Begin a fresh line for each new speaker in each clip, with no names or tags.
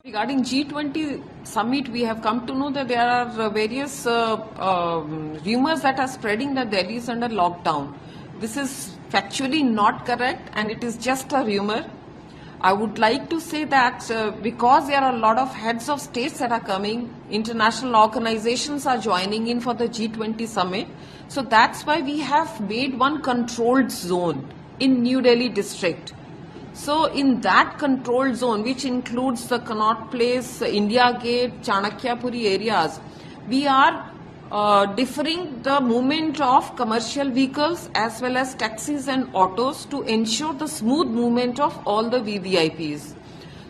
Regarding G20 summit, we have come to know that there are various rumors that are spreading that Delhi is under lockdown. This is factually not correct and it is just a rumor. I would like to say that because there are a lot of heads of states that are coming, international organizations are joining in for the G20 summit. So that's why we have made one controlled zone in New Delhi district. So in that controlled zone, which includes the Connaught Place, India Gate, Chanakyapuri areas, we are deferring the movement of commercial vehicles as well as taxis and autos to ensure the smooth movement of all the VVIPs.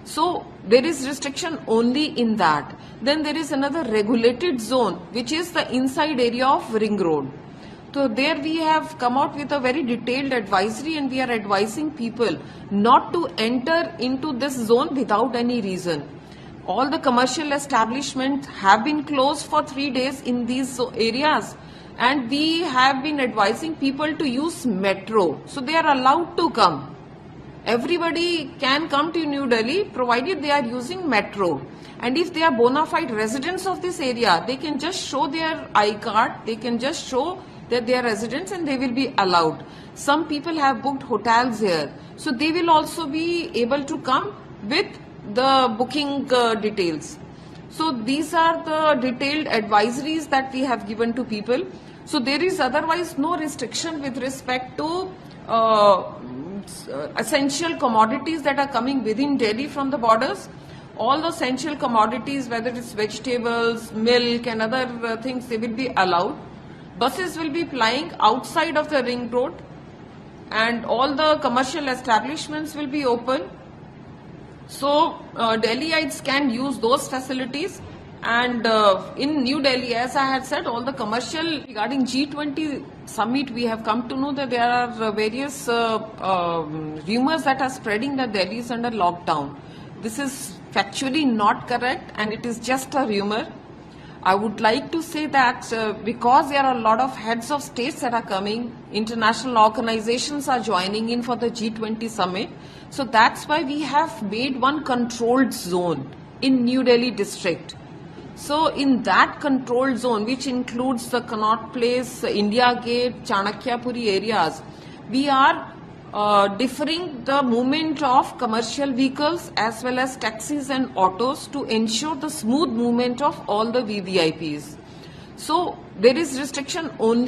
So there is restriction only in that. Then there is another regulated zone, which is the inside area of Ring Road. So there we have come out with a very detailed advisory and we are advising people not to enter into this zone without any reason. All the commercial establishments have been closed for 3 days in these areas and we have been advising people to use metro. So they are allowed to come. Everybody can come to New Delhi provided they are using metro. And if they are bona fide residents of this area, they can just show their I-card, they can just show that they are residents and they will be allowed. Some people have booked hotels here, so they will also be able to come with the booking details. So these are the detailed advisories that we have given to people. So there is otherwise no restriction with respect to essential commodities that are coming within Delhi from the borders. All the essential commodities, whether it's vegetables, milk and other things, they will be allowed. Buses will be plying outside of the ring road and all the commercial establishments will be open. So Delhiites can use those facilities and in New Delhi, as I had said, all the commercial regarding G20 summit, we have come to know that there are various rumors that are spreading that Delhi is under lockdown. This is factually not correct and it is just a rumor. I would like to say that because there are a lot of heads of states that are coming, international organizations are joining in for the G20 summit. So that's why we have made one controlled zone in New Delhi district. So in that controlled zone, which includes the Connaught Place, India Gate, Chanakyapuri areas, we are deferring the movement of commercial vehicles as well as taxis and autos to ensure the smooth movement of all the VVIPs. So there is restriction only